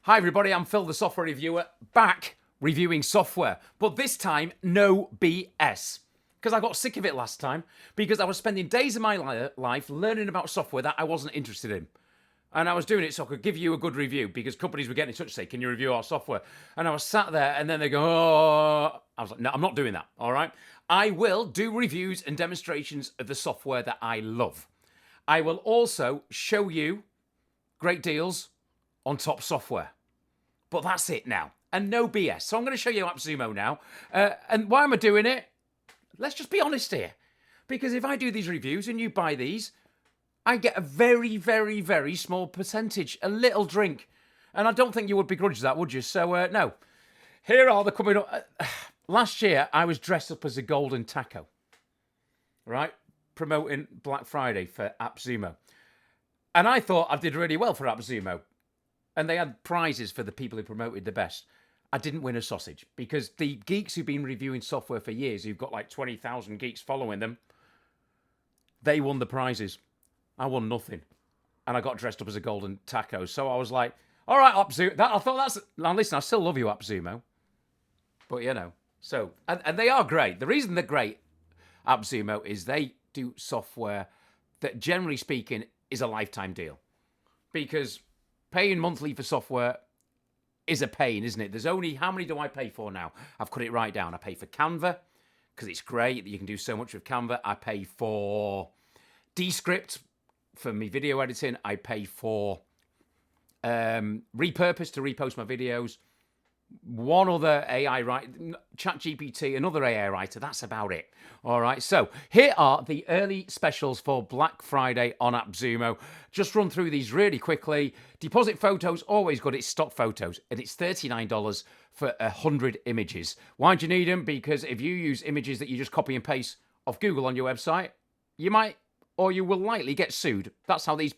Hi everybody, I'm Phil the software reviewer, back reviewing software, but this time no BS. Because I got sick of it last time, because I was spending days of my life learning about software that I wasn't interested in. And I was doing it so I could give you a good review, because companies were getting in touch to say, can you review our software? And I was sat there and then they go, oh, I was like, no, I'm not doing that, all right? I will do reviews and demonstrations of the software that I love. I will also show you great deals on top software. But that's it now. And no BS. So I'm going to show you Appsumo now. And why am I doing it? Let's just be honest here. Because if I do these reviews and you buy these, I get a very, very, very small percentage. A little drink. And I don't think you would begrudge that, would you? So, no. Here are the coming up. Last year, I was dressed up as a golden taco. Right? Promoting Black Friday for Appsumo. And I thought I did really well for Appsumo. And they had prizes for the people who promoted the best. I didn't win a sausage because the geeks who've been reviewing software for years, who've got like 20,000 geeks following them, they won the prizes. I won nothing. And I got dressed up as a golden taco. So I was like, all right, Appsumo. I thought that's... Now listen, I still love you, Appsumo. But, you know. So, and they are great. The reason they're great, Appsumo, is they do software that, generally speaking, is a lifetime deal. Because paying monthly for software is a pain, isn't it? There's only, how many do I pay for now? I've cut it right down. I pay for Canva, because it's great that you can do so much with Canva. I pay for Descript for me video editing. I pay for Repurpose to repost my videos. One other AI writer, ChatGPT, another AI writer. That's about it. All right. So here are the early specials for Black Friday on Appsumo. Just run through these really quickly. Deposit photos, always good. It's stock photos, and it's $39 for 100 images. Why do you need them? Because if you use images that you just copy and paste off Google on your website, you might, or you will likely get sued. That's how these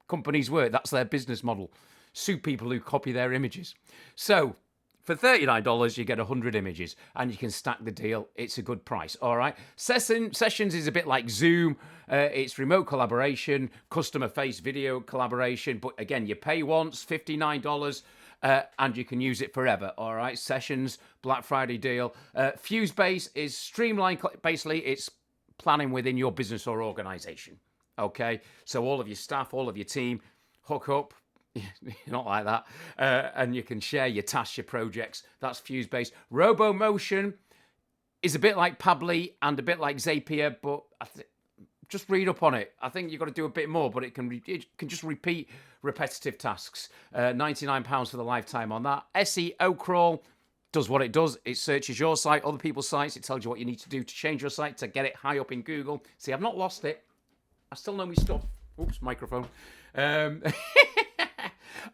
companies work. That's their business model. Sue people who copy their images. So for $39, you get 100 images, and you can stack the deal. It's a good price, all right? Sessions is a bit like Zoom. It's remote collaboration, customer-face video collaboration. But again, you pay once, $59, and you can use it forever, all right? Sessions, Black Friday deal. Fusebase is streamlined. Basically, it's planning within your business or organization, okay? So all of your staff, all of your team, hook up. Not like that. And you can share your tasks, your projects. That's Fusebase. Robomotion is a bit like Pabbly and a bit like Zapier, but just read up on it. I think you've got to do a bit more, but it can just repeat repetitive tasks. £99 for the lifetime on that. SEO Crawl does what it does. It searches your site, other people's sites. It tells you what you need to do to change your site to get it high up in Google. See, I've not lost it. I still know my stuff. Oops, microphone.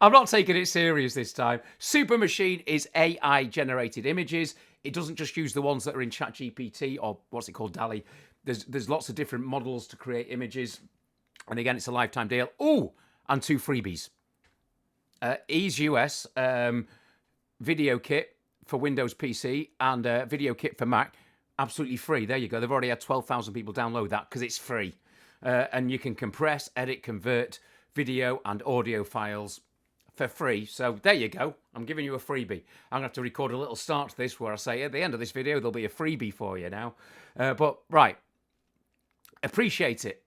I'm not taking it serious this time. Supermachine is AI-generated images. It doesn't just use the ones that are in ChatGPT or what's it called, DALL-E. There's lots of different models to create images. And again, it's a lifetime deal. Oh, and 2 freebies. EaseUS Video Kit for Windows PC and Video Kit for Mac. Absolutely free. There you go. They've already had 12,000 people download that because it's free. And you can compress, edit, convert video and audio files for free. So there you go. I'm giving you a freebie. I'm going to have to record a little start to this where I say at the end of this video, there'll be a freebie for you now. But right, appreciate it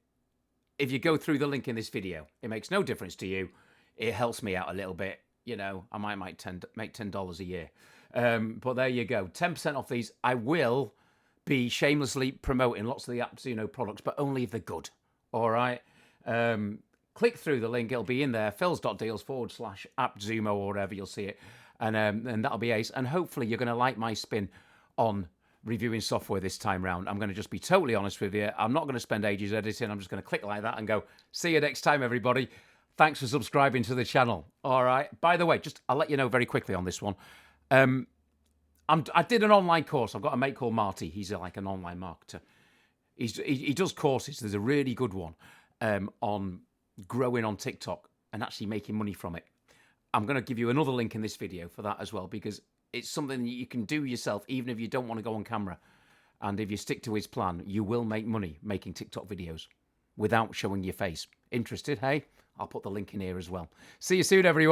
if you go through the link in this video. It makes no difference to you. It helps me out a little bit. You know, I might make $10 a year. But there you go. 10% off these. I will be shamelessly promoting lots of the Appsumo products, but only if they're good. All right. Click through the link. It'll be in there. phils.deals/Appsumo or wherever you'll see it. And that'll be ace. And hopefully you're going to like my spin on reviewing software this time round. I'm going to just be totally honest with you. I'm not going to spend ages editing. I'm just going to click like that and go, see you next time, everybody. Thanks for subscribing to the channel. All right. By the way, I'll let you know very quickly on this one. I did an online course. I've got a mate called Marty. He's like an online marketer. He does courses. There's a really good one on growing on TikTok and actually making money from it. I'm going to give you another link in this video for that as well, because it's something that you can do yourself even if you don't want to go on camera. And if you stick to his plan, you will make money making TikTok videos without showing your face. Interested? Hey, I'll put the link in here as well. See you soon, everyone.